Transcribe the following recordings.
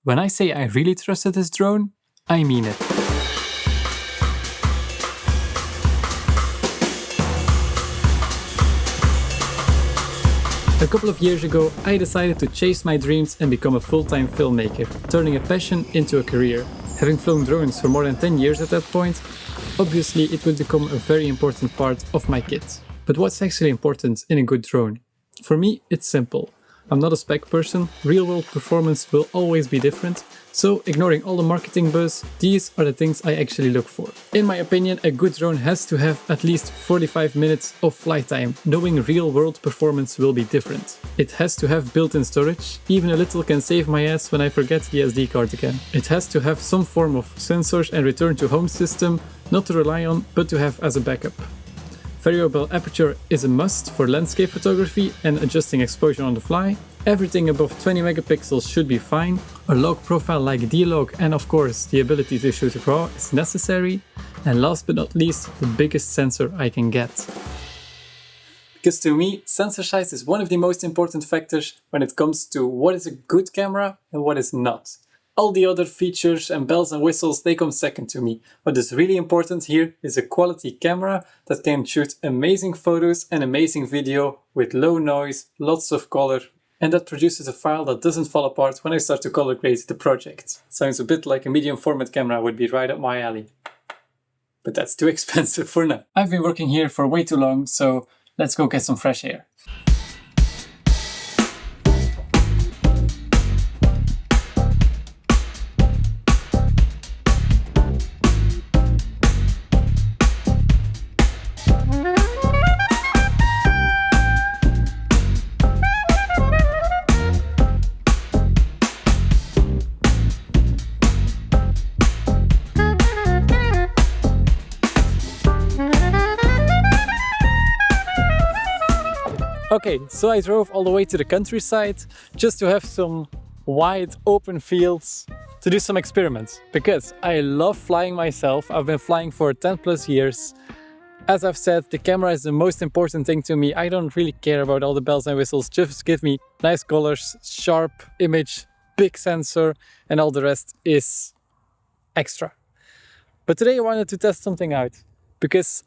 When I say I really trusted this drone, I mean it. A couple of years ago, I decided to chase my dreams and become a full-time filmmaker, turning a passion into a career. Having flown drones for more than 10 years at that point, obviously it would become a very important part of my kit. But what's actually important in a good drone? For me, it's simple. I'm not a spec person, real-world performance will always be different, so ignoring all the marketing buzz, these are the things I actually look for. In my opinion, a good drone has to have at least 45 minutes of flight time, knowing real-world performance will be different. It has to have built-in storage, even a little can save my ass when I forget the SD card again. It has to have some form of sensors and return to home system, not to rely on, but to have as a backup. Variable aperture is a must for landscape photography and adjusting exposure on the fly. Everything above 20 megapixels should be fine. A log profile like D-Log and of course the ability to shoot RAW is necessary. And last but not least, the biggest sensor I can get. Because to me, sensor size is one of the most important factors when it comes to what is a good camera and what is not. All the other features and bells and whistles, they come second to me. What is really important here is a quality camera that can shoot amazing photos and amazing video with low noise, lots of color, and that produces a file that doesn't fall apart when I start to color grade the project. Sounds a bit like a medium format camera would be right up my alley. But that's too expensive for now. I've been working here for way too long, so let's go get some fresh air. Okay, so I drove all the way to the countryside just to have some wide open fields to do some experiments, because I love flying myself. I've been flying for 10 plus years. As I've said, the camera is the most important thing to me. I don't really care about all the bells and whistles, just give me nice colors, sharp image, big sensor, and all the rest is extra. But today I wanted to test something out, because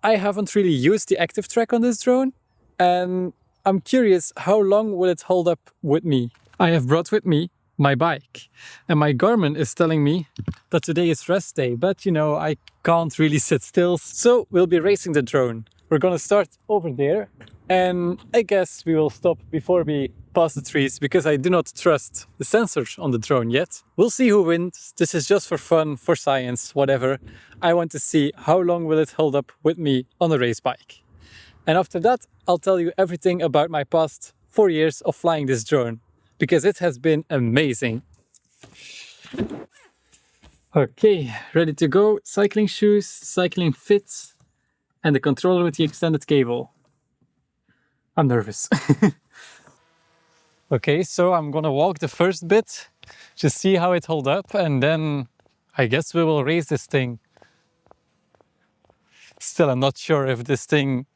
I haven't really used the active track on this drone. And I'm curious, how long will it hold up with me? I have brought with me my bike, and my Garmin is telling me that today is rest day, but you know, I can't really sit still. So we'll be racing the drone. We're gonna start over there, and I guess we will stop before we pass the trees, because I do not trust the sensors on the drone yet. We'll see who wins. This is just for fun, for science, whatever. I want to see how long will it hold up with me on a race bike. And after that, I'll tell you everything about my past 4 years of flying this drone, because it has been amazing. Okay, ready to go. Cycling shoes, cycling fit, and the controller with the extended cable. I'm nervous. Okay, so I'm gonna walk the first bit, just see how it holds up, and then I guess we will race this thing. Still, I'm not sure if this thing...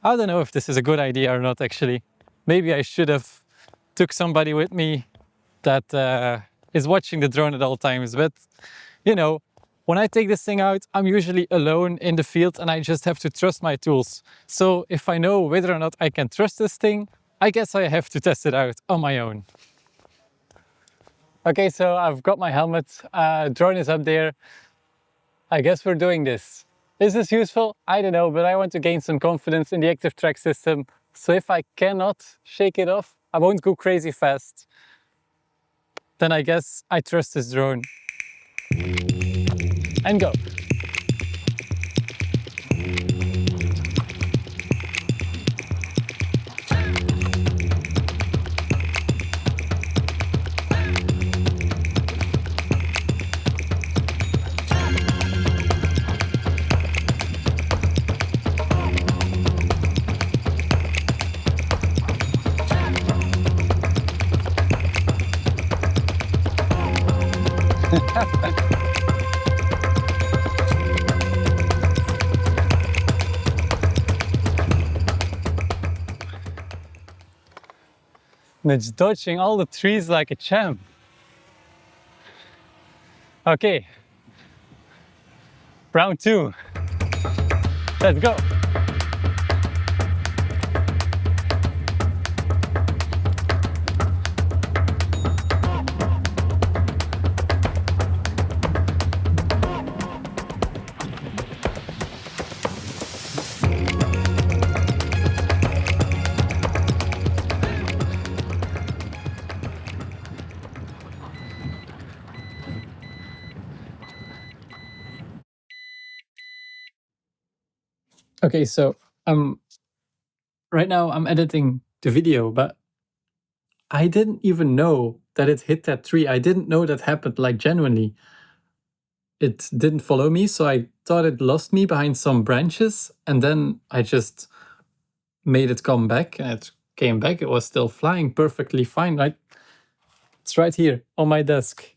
I don't know if this is a good idea or not, actually. Maybe I should have took somebody with me that is watching the drone at all times. But, you know, when I take this thing out, I'm usually alone in the field and I just have to trust my tools. So if I know whether or not I can trust this thing, I guess I have to test it out on my own. Okay, so I've got my helmet. Drone is up there. I guess we're doing this. Is this useful? I don't know, but I want to gain some confidence in the active track system. So if I cannot shake it off, I won't go crazy fast. Then I guess I trust this drone. And go. And it's dodging all the trees like a champ. Okay, round 2. Let's go. Okay, so right now I'm editing the video, but I didn't even know that it hit that tree. I didn't know that happened, like genuinely. It didn't follow me, so I thought it lost me behind some branches, and then I just made it come back, and it came back. It was still flying perfectly fine, right? It's right here on my desk.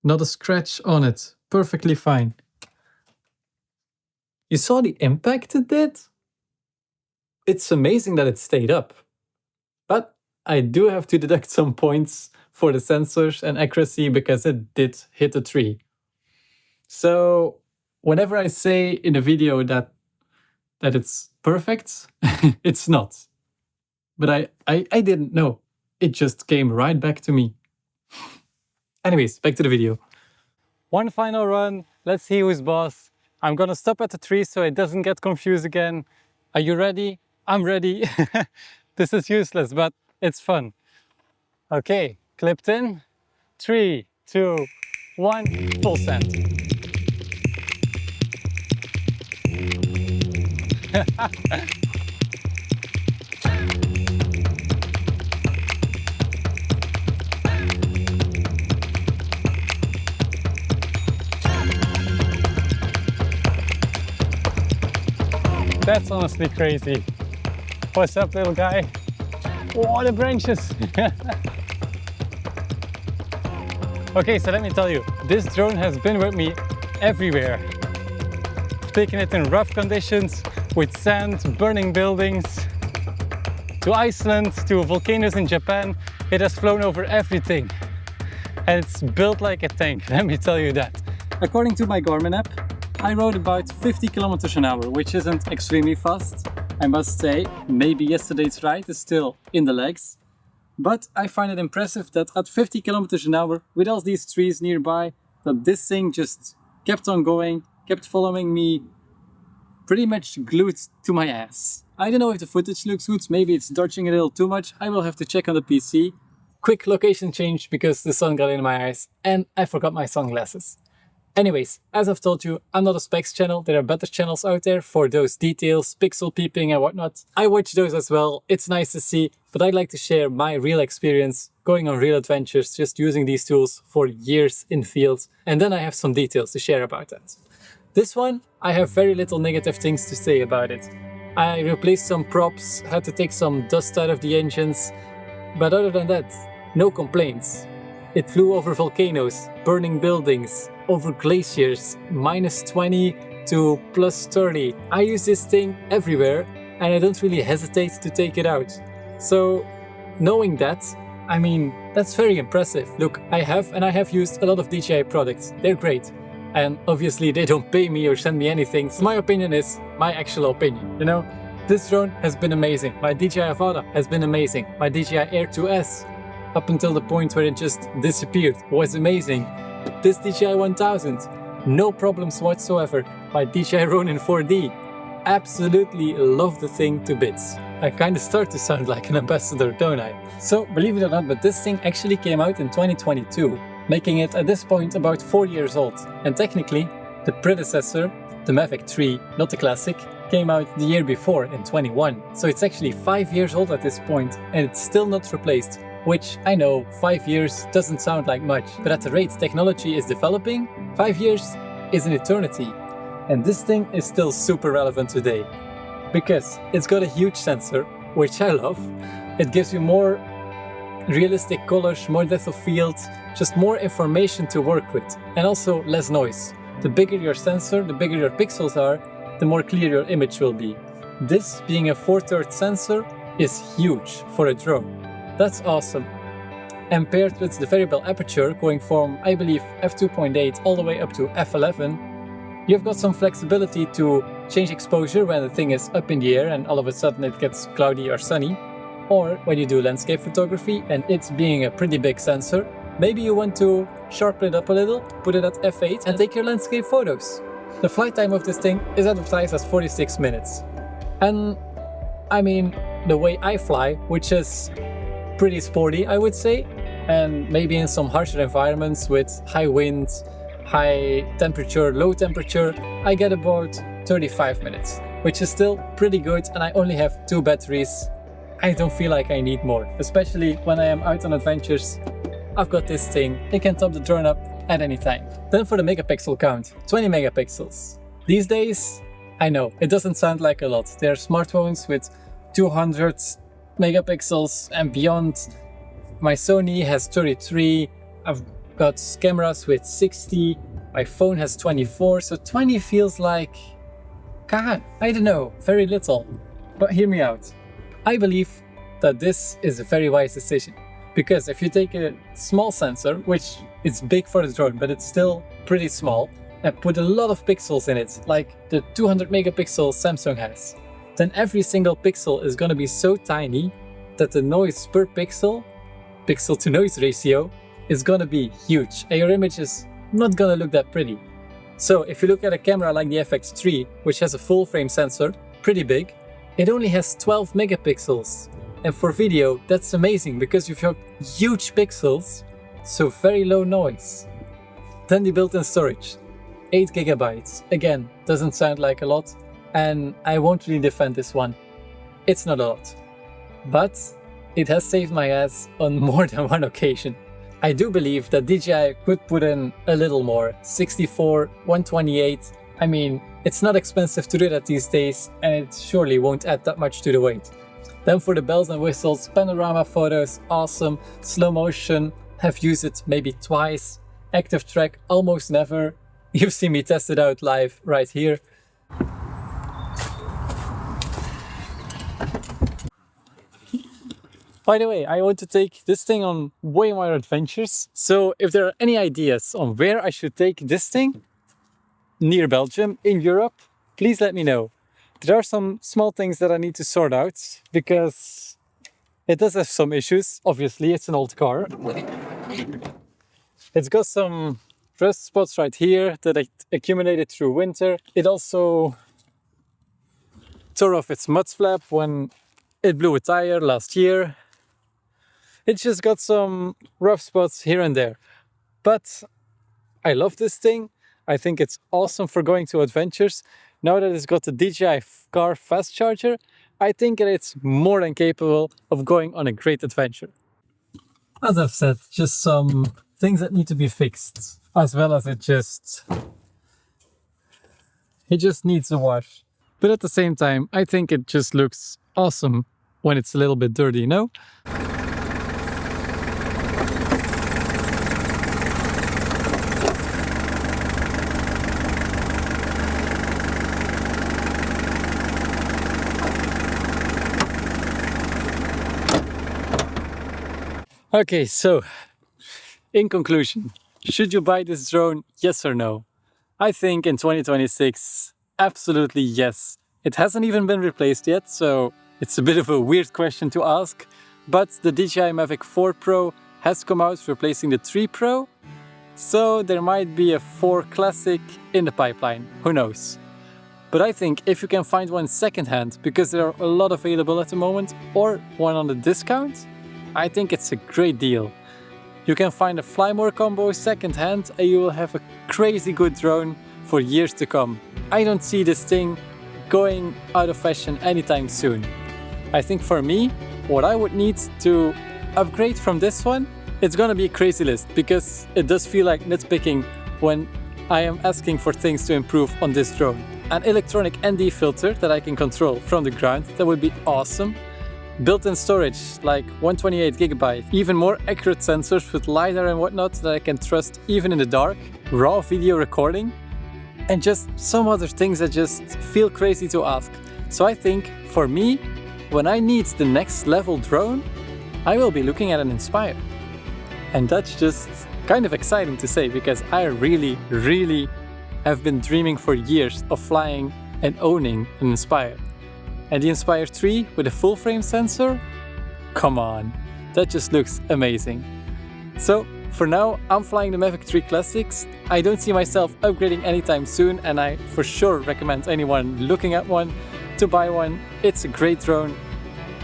Not a scratch on it. Perfectly fine. You saw the impact it did? It's amazing that it stayed up. But I do have to deduct some points for the sensors and accuracy because it did hit a tree. So whenever I say in a video that it's perfect, it's not. But I didn't know. It just came right back to me. Anyways, back to the video. One final run. Let's see who's boss. I'm gonna stop at the tree so it doesn't get confused again. Are you ready? I'm ready. This is useless, but it's fun. Okay, clipped in. 3, 2, 1, full send. That's honestly crazy. What's up, little guy? Oh, the branches! Okay, so let me tell you, this drone has been with me everywhere. I've taken it in rough conditions, with sand, burning buildings, to Iceland, to volcanoes in Japan. It has flown over everything. And it's built like a tank, let me tell you that. According to my Garmin app, I rode about 50 kilometers an hour, which isn't extremely fast. I must say, maybe yesterday's ride is still in the legs. But I find it impressive that at 50 kilometers an hour, with all these trees nearby, that this thing just kept on going, kept following me, pretty much glued to my ass. I don't know if the footage looks good, maybe it's dodging a little too much. I will have to check on the PC. Quick location change because the sun got in my eyes and I forgot my sunglasses. Anyways, as I've told you, I'm not a specs channel. There are better channels out there for those details, pixel peeping and whatnot. I watch those as well. It's nice to see, but I'd like to share my real experience going on real adventures, just using these tools for years in fields. And then I have some details to share about that. This one, I have very little negative things to say about it. I replaced some props, had to take some dust out of the engines, but other than that, no complaints. It flew over volcanoes, burning buildings, over glaciers, -20 to +30. I use this thing everywhere and I don't really hesitate to take it out. So knowing that, I mean, that's very impressive. Look, I have used a lot of DJI products. They're great. And obviously they don't pay me or send me anything. So my opinion is my actual opinion, you know? This drone has been amazing. My DJI Avata has been amazing. My DJI Air 2S, up until the point where it just disappeared, was amazing. This DJI 1000, no problems whatsoever. My DJI Ronin 4D, absolutely love the thing to bits. I kind of start to sound like an ambassador, don't I? So, believe it or not, but this thing actually came out in 2022, making it at this point about 4 years old. And technically, the predecessor, the Mavic 3, not the classic, came out the year before in 21. So it's actually 5 years old at this point, and it's still not replaced. Which, I know, 5 years doesn't sound like much, but at the rate technology is developing, 5 years is an eternity. And this thing is still super relevant today. Because it's got a huge sensor, which I love. It gives you more realistic colors, more depth of field, just more information to work with, and also less noise. The bigger your sensor, the bigger your pixels are, the more clear your image will be. This, being a 4/3 sensor, is huge for a drone. That's awesome. And paired with the variable aperture going from, I believe, f2.8 all the way up to f11, you've got some flexibility to change exposure when the thing is up in the air and all of a sudden it gets cloudy or sunny. Or when you do landscape photography and it's being a pretty big sensor, maybe you want to sharpen it up a little, put it at f8 and take your landscape photos. The flight time of this thing is advertised as 46 minutes. And I mean, the way I fly, which is pretty sporty, I would say, and maybe in some harsher environments with high winds, high temperature, low temperature, I get about 35 minutes, which is still pretty good, and I only have 2 batteries. I don't feel like I need more, especially when I am out on adventures. I've got this thing, it can top the drone up at any time. Then for the megapixel count, 20 megapixels. These days, I know, it doesn't sound like a lot. There are smartphones with 200 megapixels and beyond. My Sony has 33, I've got cameras with 60, my phone has 24, so 20 feels like, God, I don't know, very little. But hear me out. I believe that this is a very wise decision, because if you take a small sensor, which is big for the drone, but it's still pretty small, and put a lot of pixels in it, like the 200 megapixel Samsung has, then every single pixel is gonna be so tiny that the noise per pixel to noise ratio is gonna be huge, and your image is not gonna look that pretty. So if you look at a camera like the FX3, which has a full frame sensor, pretty big, it only has 12 megapixels. And for video, that's amazing because you've got huge pixels, so very low noise. Then the built-in storage, 8 gigabytes. Again, doesn't sound like a lot, and I won't really defend this one. It's not a lot. But it has saved my ass on more than one occasion. I do believe that DJI could put in a little more, 64, 128. I mean, it's not expensive to do that these days, and it surely won't add that much to the weight. Then for the bells and whistles, panorama photos, awesome, slow motion, have used it maybe twice, active track almost never. You've seen me test it out live right here. By the way, I want to take this thing on way more adventures, so if there are any ideas on where I should take this thing, near Belgium, in Europe, please let me know. There are some small things that I need to sort out, because it does have some issues. Obviously, it's an old car. It's got some rust spots right here that accumulated through winter. It also tore off its mud flap when it blew a tire last year. It's just got some rough spots here and there. But I love this thing. I think it's awesome for going to adventures. Now that it's got the DJI car fast charger, I think that it's more than capable of going on a great adventure. As I've said, just some things that need to be fixed, as well as it just needs a wash. But at the same time, I think it just looks awesome when it's a little bit dirty, you know? Okay, so in conclusion, should you buy this drone, yes or no? I think in 2026, absolutely yes. It hasn't even been replaced yet, so it's a bit of a weird question to ask, but the DJI Mavic 4 Pro has come out replacing the 3 Pro, so there might be a 4 Classic in the pipeline, who knows. But I think if you can find one secondhand, because there are a lot available at the moment, or one on the discount, I think it's a great deal. You can find a Flymore combo secondhand and you will have a crazy good drone for years to come. I don't see this thing going out of fashion anytime soon. I think for me, what I would need to upgrade from this one, it's gonna be a crazy list, because it does feel like nitpicking when I am asking for things to improve on this drone. An electronic ND filter that I can control from the ground, that would be awesome. Built-in storage, like 128 gigabyte, even more accurate sensors with LiDAR and whatnot that I can trust even in the dark, raw video recording, and just some other things that just feel crazy to ask. So I think, for me, when I need the next level drone, I will be looking at an Inspire. And that's just kind of exciting to say, because I really have been dreaming for years of flying and owning an Inspire. And the Inspire 3 with a full frame sensor? Come on, that just looks amazing. So for now, I'm flying the Mavic 3 Classics. I don't see myself upgrading anytime soon, and I for sure recommend anyone looking at one to buy one. It's a great drone.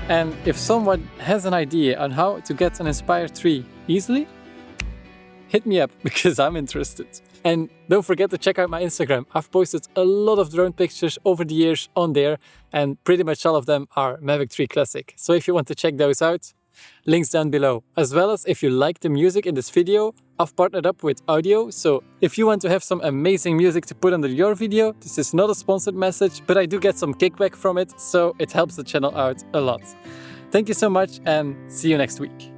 And if someone has an idea on how to get an Inspire 3 easily, hit me up because I'm interested. And don't forget to check out my Instagram. I've posted a lot of drone pictures over the years on there, and pretty much all of them are Mavic 3 Classic. So if you want to check those out, links down below. As well as if you like the music in this video, I've partnered up with Audio. So if you want to have some amazing music to put under your video, this is not a sponsored message, but I do get some kickback from it, so it helps the channel out a lot. Thank you so much, and see you next week.